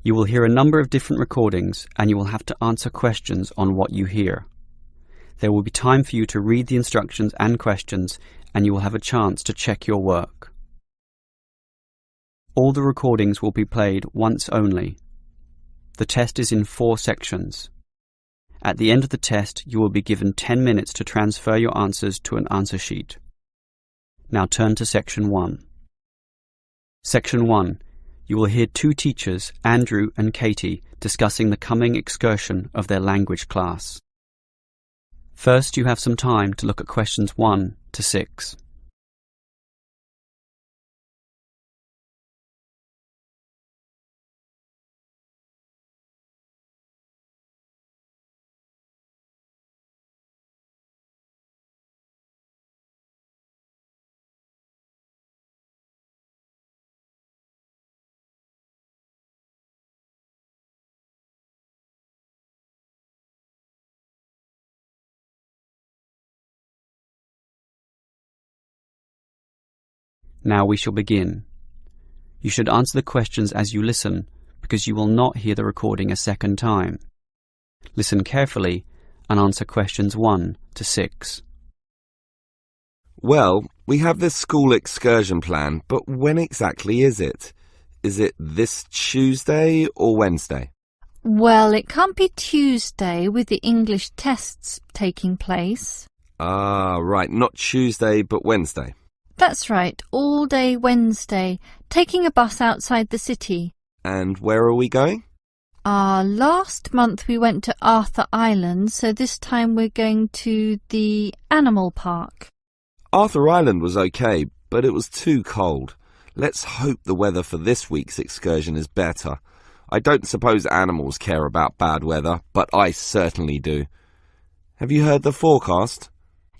You will hear a number of different recordings and you will have to answer questions on what you hear. There will be time for you to read the instructions and questions, and you will have a chance to check your work. All the recordings will be played once only. The test is in 4 sections. At the end of the test, you will be given 10 minutes to transfer your answers to an answer sheet. Now turn to Section 1. Section 1. You will hear 2 teachers, Andrew and Katie, discussing the coming excursion of their language class. First, you have some time to look at questions 1 to 6. Now we shall begin. You should answer the questions as you listen, because you will not hear the recording a second time. Listen carefully and answer questions 1 to 6. Well, we have this school excursion plan, but when exactly is it? Is it this Tuesday or Wednesday? Well, it can't be Tuesday with the English tests taking place. Ah, right, not Tuesday but Wednesday. That's right, all day Wednesday, taking a bus outside the city. And where are we going? Last month we went to Arthur Island, so this time we're going to the animal park. Arthur Island was okay, but it was too cold. Let's hope the weather for this week's excursion is better. I don't suppose animals care about bad weather, but I certainly do. Have you heard the forecast?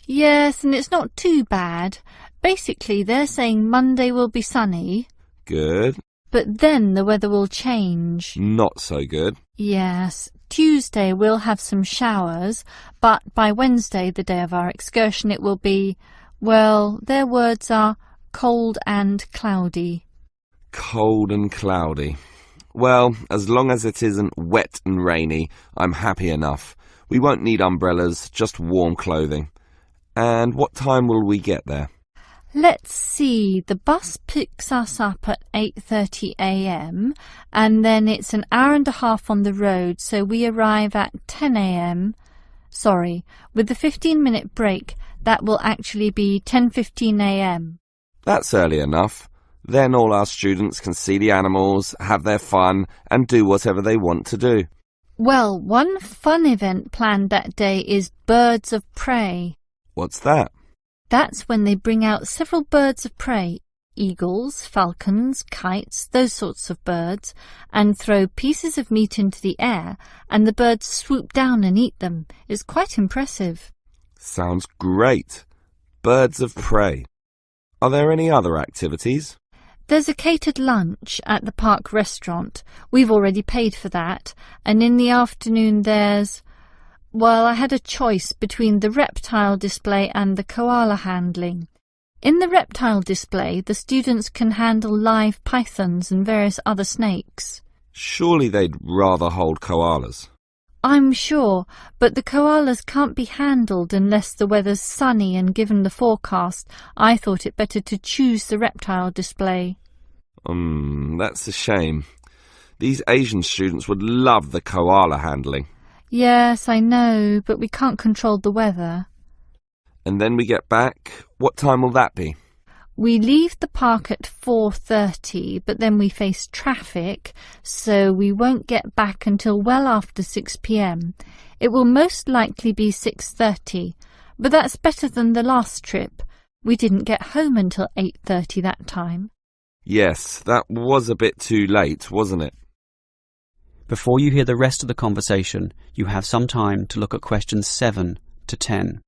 Yes, and it's not too bad. Basically, they're saying Monday will be sunny. Good. But then the weather will change. Not so good. Yes, Tuesday we'll have some showers, but by Wednesday, the day of our excursion, it will be, well, their words are cold and cloudy. Cold and cloudy. Well, as long as it isn't wet and rainy, I'm happy enough. We won't need umbrellas, just warm clothing. And what time will we get there? Let's see, the bus picks us up at 8:30 a.m. and then it's an hour and a half on the road, so we arrive at 10 a.m. Sorry, with the 15-minute break, that will actually be 10:15 a.m. That's early enough. Then all our students can see the animals, have their fun, and do whatever they want to do. Well, one fun event planned that day is Birds of Prey. What's that? That's when they bring out several birds of prey, eagles, falcons, kites, those sorts of birds, and throw pieces of meat into the air, and the birds swoop down and eat them. It's quite impressive. Sounds great. Birds of prey. Are there any other activities? There's a catered lunch at the park restaurant. We've already paid for that. And in the afternoon there's... Well, I had a choice between the reptile display and the koala handling. In the reptile display, the students can handle live pythons and various other snakes. Surely they'd rather hold koalas. I'm sure, but the koalas can't be handled unless the weather's sunny, and given the forecast, I thought it better to choose the reptile display. That's a shame. These Asian students would love the koala handling. Yes, I know, but we can't control the weather. And then we get back. What time will that be? We leave the park at 4:30, but then we face traffic, so we won't get back until well after 6 p.m. It will most likely be 6:30, but that's better than the last trip. We didn't get home until 8:30 that time. Yes, that was a bit too late, wasn't it? Before you hear the rest of the conversation, you have some time to look at questions 7 to 10.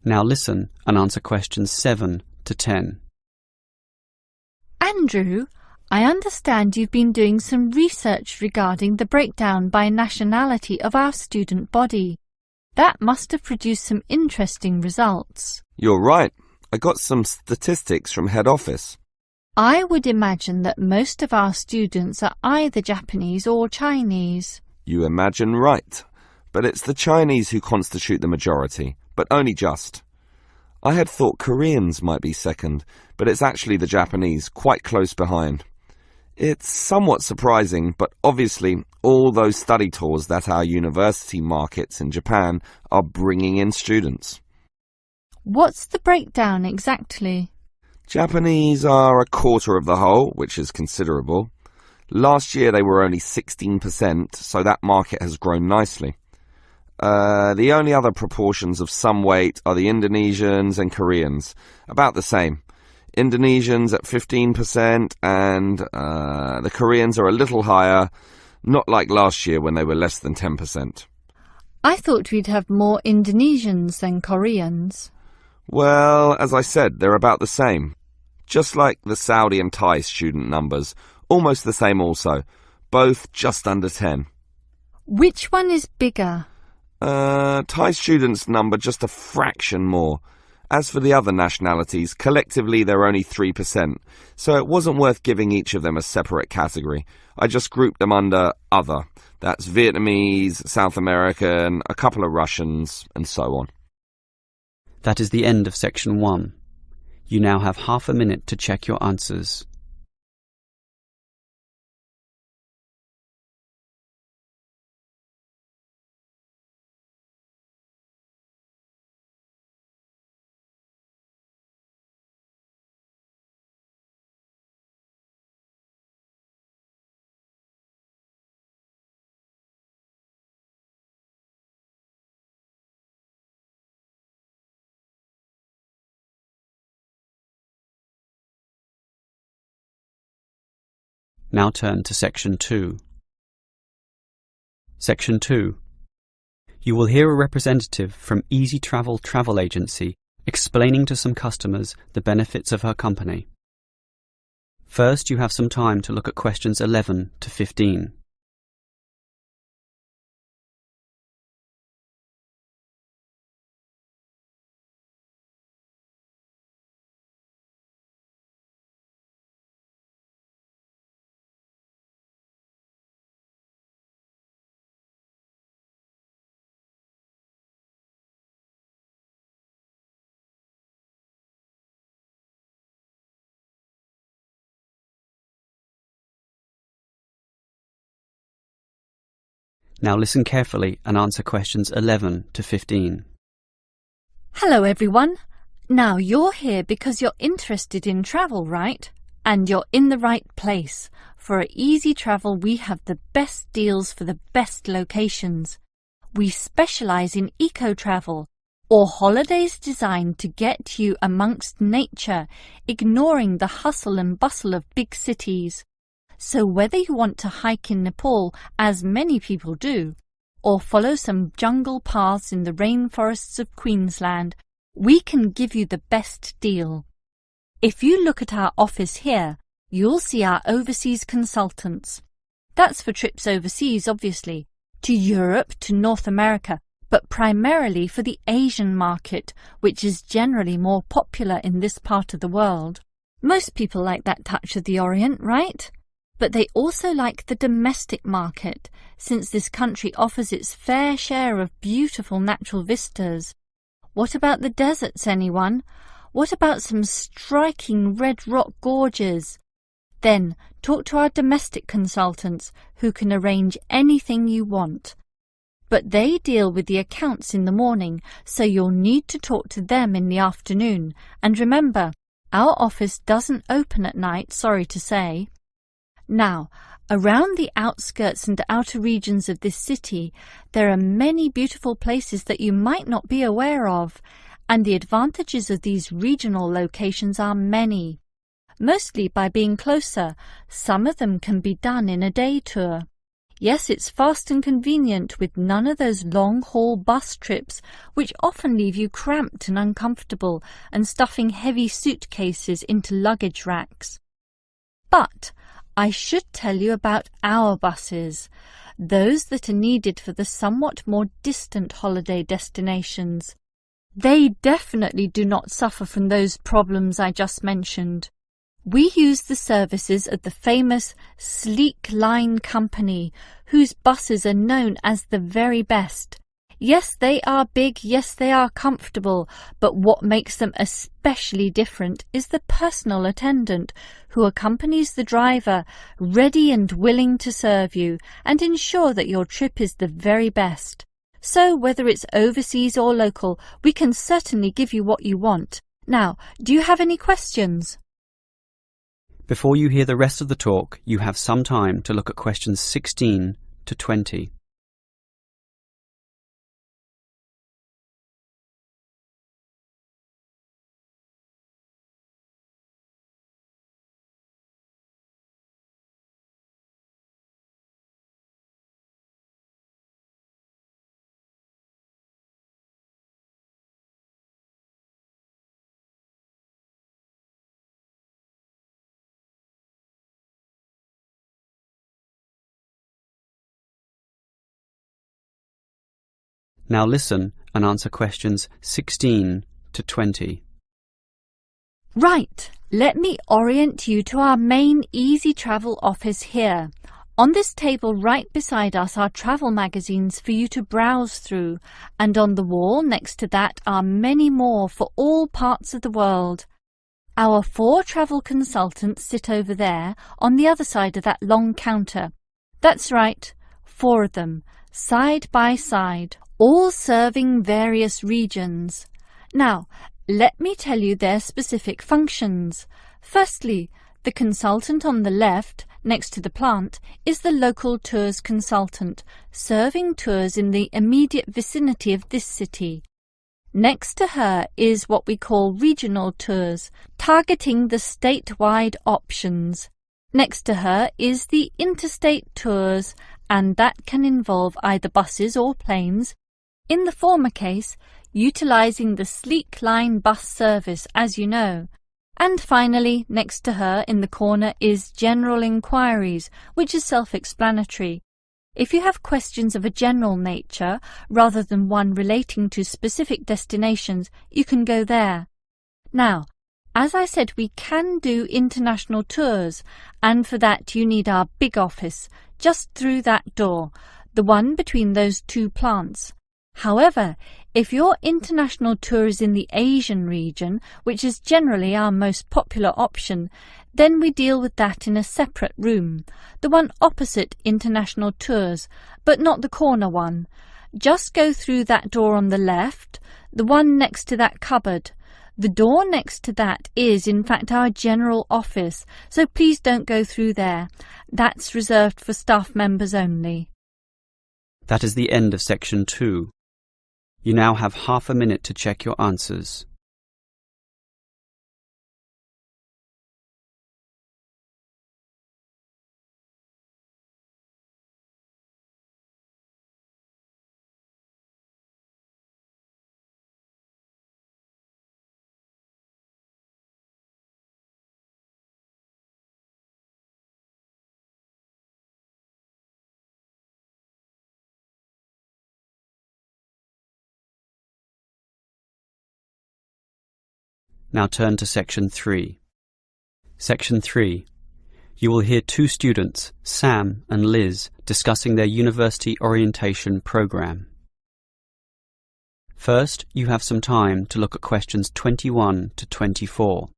Now listen and answer questions 7 to 10. Andrew, I understand you've been doing some research regarding the breakdown by nationality of our student body. That must have produced some interesting results. You're right. I got some statistics from head office. I would imagine that most of our students are either Japanese or Chinese. You imagine right. But it's the Chinese who constitute the majority, but only just. I had thought Koreans might be second, but it's actually the Japanese, quite close behind. It's somewhat surprising, but obviously all those study tours that our university markets in Japan are bringing in students. What's the breakdown exactly? Japanese are a quarter of the whole, which is considerable. Last year they were only 16%, so that market has grown nicely. The only other proportions of some weight are the Indonesians and Koreans, about the same. Indonesians at 15% and the Koreans are a little higher, not like last year when they were less than 10%. I thought we'd have more Indonesians than Koreans. Well, as I said, they're about the same. Just like the Saudi and Thai student numbers, almost the same also, both just under 10. Which one is bigger? Thai students number just a fraction more. As for the other nationalities, collectively they're only 3%, so it wasn't worth giving each of them a separate category. I just grouped them under other. That's Vietnamese, South American, a couple of Russians, and so on. That is the end of section 1. You now have half a minute to check your answers. Now turn to section 2. Section 2. You will hear a representative from Easy Travel Travel Agency explaining to some customers the benefits of her company. First, you have some time to look at questions 11 to 15. Now listen carefully and answer questions 11 to 15. Hello everyone. Now you're here because you're interested in travel, right? And you're in the right place. For Easy Travel we have the best deals for the best locations. We specialize in eco-travel, or holidays designed to get you amongst nature, ignoring the hustle and bustle of big cities. So whether you want to hike in Nepal, as many people do, or follow some jungle paths in the rainforests of Queensland, we can give you the best deal. If you look at our office here, you'll see our overseas consultants. That's for trips overseas, obviously, to Europe, to North America, but primarily for the Asian market, which is generally more popular in this part of the world. Most people like that touch of the Orient, right? But they also like the domestic market, since this country offers its fair share of beautiful natural vistas. What about the deserts, anyone? What about some striking red rock gorges? Then talk to our domestic consultants, who can arrange anything you want. But they deal with the accounts in the morning, so you'll need to talk to them in the afternoon. And remember, our office doesn't open at night, sorry to say. Now, around the outskirts and outer regions of this city, there are many beautiful places that you might not be aware of, and the advantages of these regional locations are many. Mostly by being closer, some of them can be done in a day tour. Yes, it's fast and convenient with none of those long-haul bus trips which often leave you cramped and uncomfortable and stuffing heavy suitcases into luggage racks. But I should tell you about our buses, those that are needed for the somewhat more distant holiday destinations. They definitely do not suffer from those problems I just mentioned. We use the services of the famous Sleek Line Company, whose buses are known as the very best. Yes, they are big, yes, they are comfortable, but what makes them especially different is the personal attendant who accompanies the driver, ready and willing to serve you and ensure that your trip is the very best. So whether it's overseas or local, we can certainly give you what you want. Now, do you have any questions? Before you hear the rest of the talk, you have some time to look at questions 16 to 20. Now listen and answer questions 16 to 20. Right, let me orient you to our main Easy Travel office here. On this table right beside us are travel magazines for you to browse through, and on the wall next to that are many more for all parts of the world. Our 4 travel consultants sit over there on the other side of that long counter. That's right, 4 of them, side by side, all serving various regions. Now, let me tell you their specific functions. Firstly, the consultant on the left, next to the plant, is the local tours consultant, serving tours in the immediate vicinity of this city. Next to her is what we call regional tours, targeting the statewide options. Next to her is the interstate tours, and that can involve either buses or planes. In the former case, utilising the Sleek Line bus service, as you know. And finally, next to her in the corner is General Inquiries, which is self-explanatory. If you have questions of a general nature, rather than one relating to specific destinations, you can go there. Now, as I said, we can do international tours, and for that you need our big office, just through that door, the one between those 2 plants. However, if your international tour is in the Asian region, which is generally our most popular option, then we deal with that in a separate room, the one opposite international tours, but not the corner one. Just go through that door on the left, the one next to that cupboard. The door next to that is, in fact, our general office, so please don't go through there. That's reserved for staff members only. That is the end of section 2. You now have half a minute to check your answers. Now turn to section 3. Section 3. You will hear 2 students, Sam and Liz, discussing their university orientation program. First, you have some time to look at questions 21 to 24.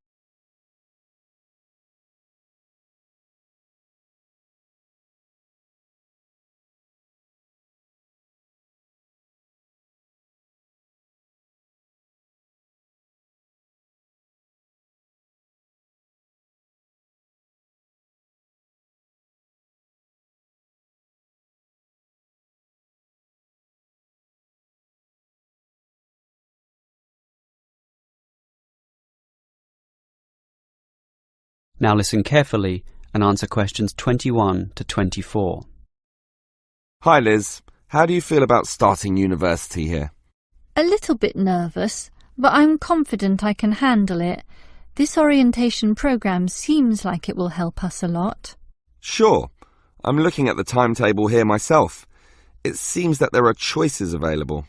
Now listen carefully and answer questions 21 to 24. Hi Liz, how do you feel about starting university here? A little bit nervous, but I'm confident I can handle it. This orientation programme seems like it will help us a lot. Sure. I'm looking at the timetable here myself. It seems that there are choices available.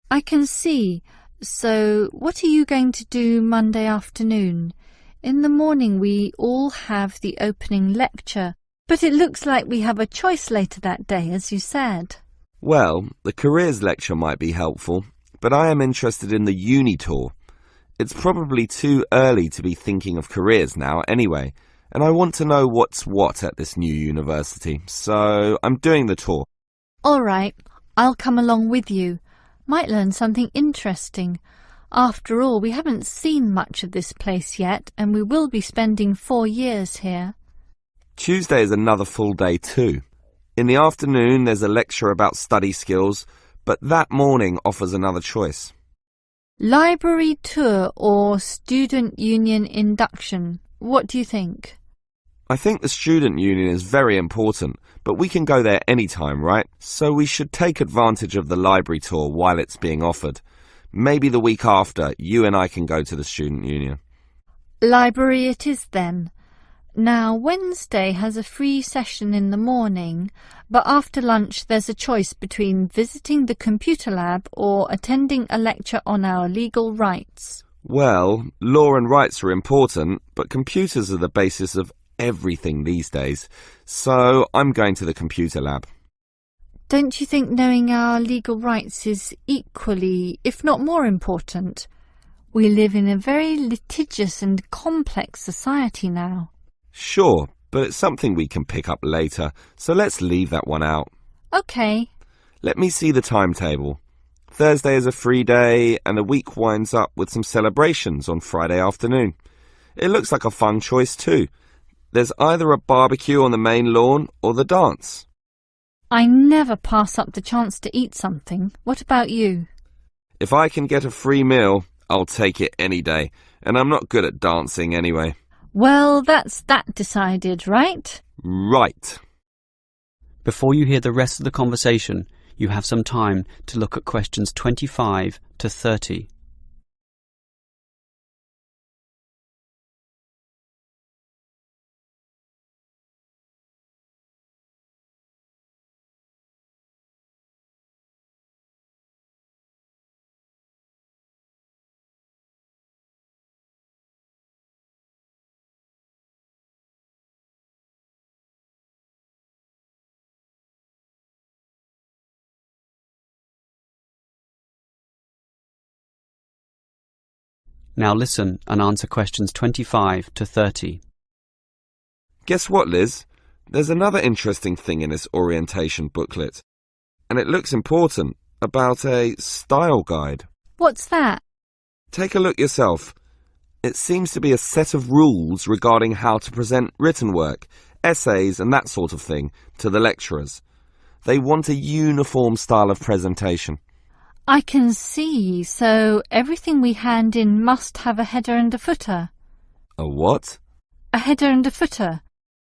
I can see. So, what are you going to do Monday afternoon? In the morning we all have the opening lecture, but it looks like we have a choice later that day, as you said. Well, the careers lecture might be helpful, but I am interested in the uni tour. It's probably too early to be thinking of careers now anyway, and I want to know what's what at this new university, so I'm doing the tour. All right, I'll come along with you. Might learn something interesting. After all, we haven't seen much of this place yet, and we will be spending 4 years here. Tuesday is another full day too. In the afternoon there's a lecture about study skills, but that morning offers another choice. Library tour or student union induction? What do you think? I think the student union is very important, but we can go there any time, right? So we should take advantage of the library tour while it's being offered. Maybe the week after, you and I can go to the student union. Library it is then. Now, Wednesday has a free session in the morning, but after lunch there's a choice between visiting the computer lab or attending a lecture on our legal rights. Well, law and rights are important, but computers are the basis of everything these days, so I'm going to the computer lab. Don't you think knowing our legal rights is equally, if not more important? We live in a very litigious and complex society now. Sure, but it's something we can pick up later, so let's leave that one out. OK. Let me see the timetable. Thursday is a free day, and the week winds up with some celebrations on Friday afternoon. It looks like a fun choice too. There's either a barbecue on the main lawn or the dance. I never pass up the chance to eat something. What about you? If I can get a free meal, I'll take it any day, and I'm not good at dancing anyway. Well, that's that decided, right? Right. Before you hear the rest of the conversation, you have some time to look at questions 25 to 30. Now listen and answer questions 25 to 30. Guess what, Liz? There's another interesting thing in this orientation booklet, and it looks important, about a style guide. What's that? Take a look yourself. It seems to be a set of rules regarding how to present written work, essays and that sort of thing to the lecturers. They want a uniform style of presentation. I can see, so everything we hand in must have a header and a footer. A what? A header and a footer.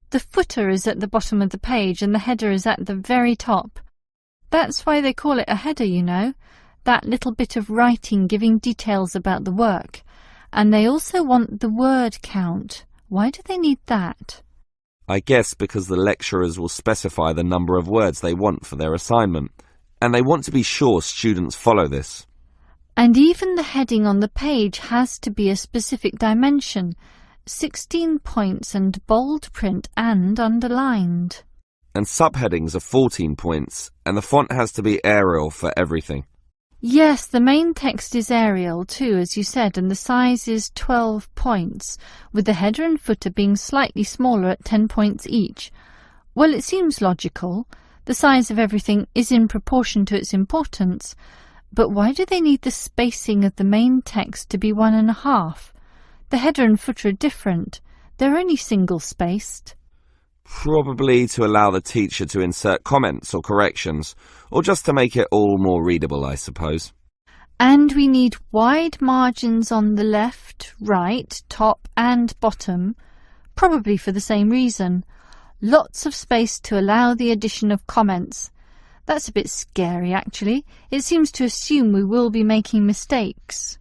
The footer is at the bottom of the page and the header is at the very top. That's why they call it a header, you know, that little bit of writing giving details about the work. And they also want the word count. Why do they need that? I guess because the lecturers will specify the number of words they want for their assignment, and they want to be sure students follow this. And even the heading on the page has to be a specific dimension, 16 points and bold print and underlined. And subheadings are 14 points, and the font has to be Arial for everything. Yes, the main text is Arial too, as you said, and the size is 12 points, with the header and footer being slightly smaller at 10 points each. Well, it seems logical. The size of everything is in proportion to its importance, but why do they need the spacing of the main text to be 1.5? The header and footer are different. They're only single-spaced. Probably to allow the teacher to insert comments or corrections, or just to make it all more readable, I suppose. And we need wide margins on the left, right, top and bottom, probably for the same reason. Lots of space to allow the addition of comments. That's a bit scary, actually. It seems to assume we will be making mistakes.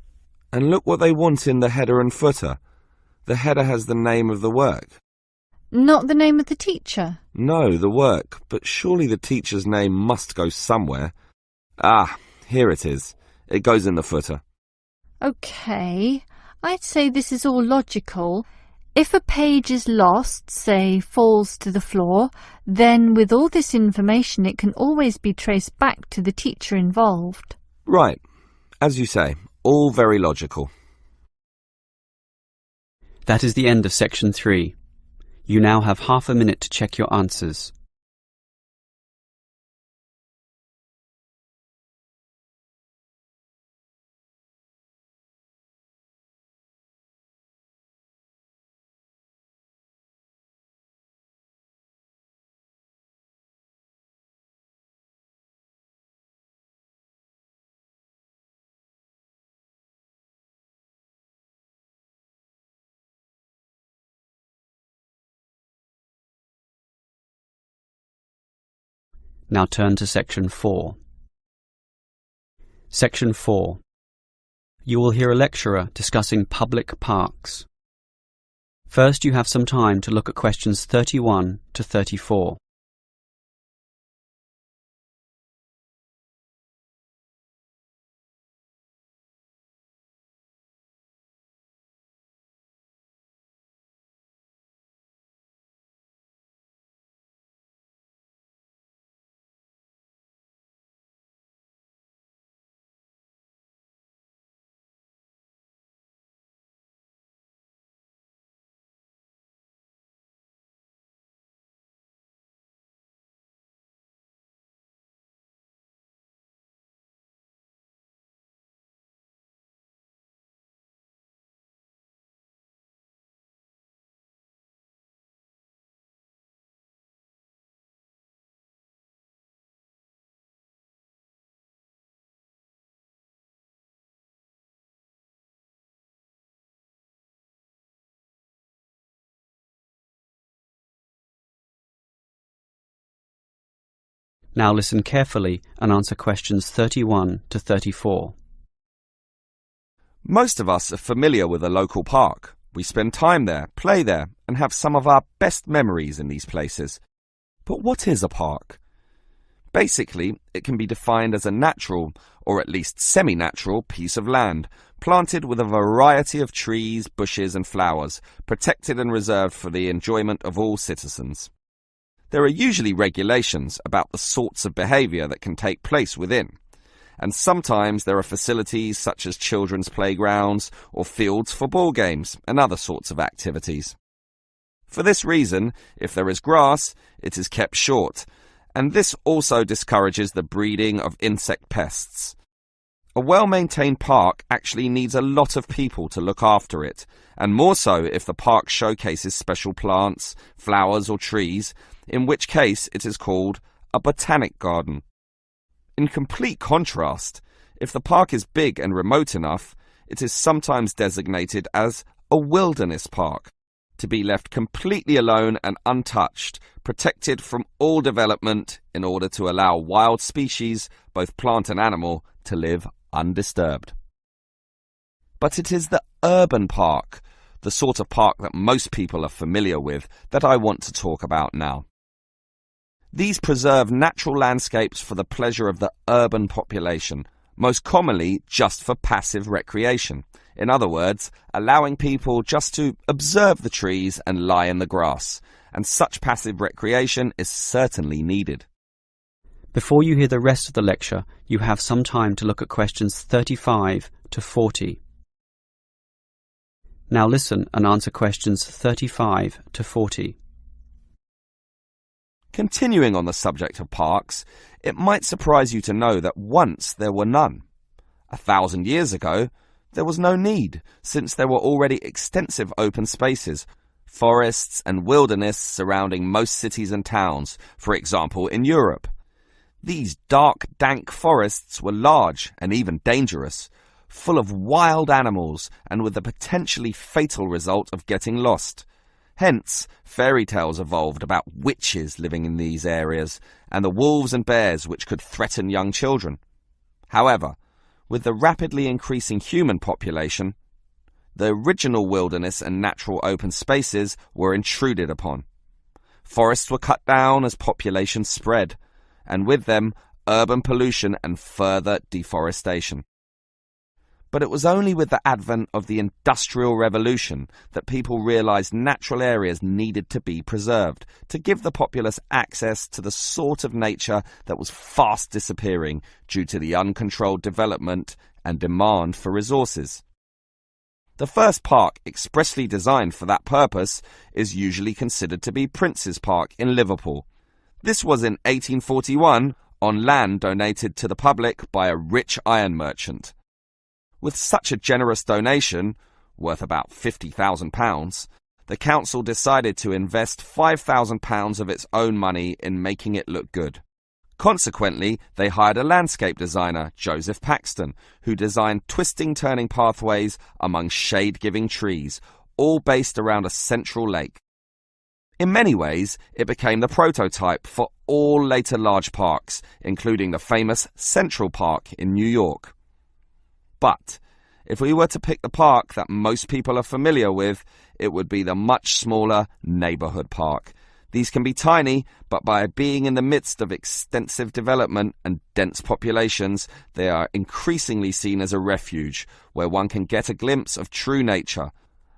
And look what they want in the header and footer. The header has the name of the work. Not the name of the teacher? No, the work, but surely the teacher's name must go somewhere. Ah, here it is. It goes in the footer. OK, I'd say this is all logical. If a page is lost, say falls to the floor, then with all this information it can always be traced back to the teacher involved. Right. As you say, all very logical. That is the end of section 3. You now have half a minute to check your answers. Now turn to section 4. Section 4. You will hear a lecturer discussing public parks. First, you have some time to look at questions 31 to 34. Now listen carefully and answer questions 31 to 34. Most of us are familiar with a local park. We spend time there, play there, and have some of our best memories in these places. But what is a park? Basically, it can be defined as a natural, or at least semi-natural, piece of land, planted with a variety of trees, bushes and flowers, protected and reserved for the enjoyment of all citizens. There are usually regulations about the sorts of behaviour that can take place within, and sometimes there are facilities such as children's playgrounds or fields for ball games and other sorts of activities. For this reason, if there is grass, it is kept short, and this also discourages the breeding of insect pests. A well-maintained park actually needs a lot of people to look after it, and more so if the park showcases special plants, flowers or trees, in which case it is called a botanic garden. In complete contrast, if the park is big and remote enough, it is sometimes designated as a wilderness park, to be left completely alone and untouched, protected from all development in order to allow wild species, both plant and animal, to live undisturbed. But it is the urban park, the sort of park that most people are familiar with, that I want to talk about now. These preserve natural landscapes for the pleasure of the urban population, most commonly just for passive recreation. In other words, allowing people just to observe the trees and lie in the grass, and such passive recreation is certainly needed. Before you hear the rest of the lecture, you have some time to look at questions 35 to 40. Now listen and answer questions 35 to 40. Continuing on the subject of parks, it might surprise you to know that once there were none. 1,000 years ago, there was no need, since there were already extensive open spaces, forests and wilderness surrounding most cities and towns, for example in Europe. These dark, dank forests were large and even dangerous, full of wild animals and with the potentially fatal result of getting lost. Hence, fairy tales evolved about witches living in these areas and the wolves and bears which could threaten young children. However, with the rapidly increasing human population, the original wilderness and natural open spaces were intruded upon. Forests were cut down as population spread, and with them, urban pollution and further deforestation. But it was only with the advent of the Industrial Revolution that people realized natural areas needed to be preserved to give the populace access to the sort of nature that was fast disappearing due to the uncontrolled development and demand for resources. The first park expressly designed for that purpose is usually considered to be Prince's Park in Liverpool. This was in 1841 on land donated to the public by a rich iron merchant. With such a generous donation, worth about £50,000, the council decided to invest £5,000 of its own money in making it look good. Consequently, they hired a landscape designer, Joseph Paxton, who designed twisting turning pathways among shade-giving trees, all based around a central lake. In many ways, it became the prototype for all later large parks, including the famous Central Park in New York. But if we were to pick the park that most people are familiar with, it would be the much smaller neighborhood park. These can be tiny, but by being in the midst of extensive development and dense populations, they are increasingly seen as a refuge where one can get a glimpse of true nature.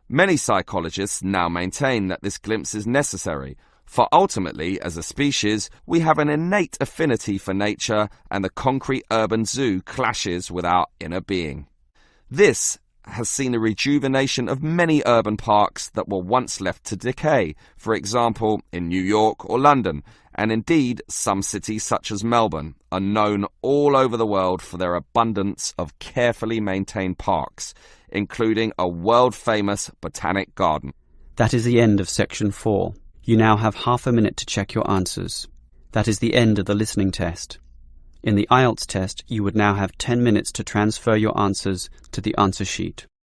Many psychologists now maintain that this glimpse is necessary, for ultimately, as a species, we have an innate affinity for nature, and the concrete urban zoo clashes with our inner being. This has seen the rejuvenation of many urban parks that were once left to decay, for example, in New York or London, and indeed some cities such as Melbourne are known all over the world for their abundance of carefully maintained parks, including a world-famous botanic garden. That is the end of section 4. You now have half a minute to check your answers. That is the end of the listening test. In the IELTS test, you would now have 10 minutes to transfer your answers to the answer sheet.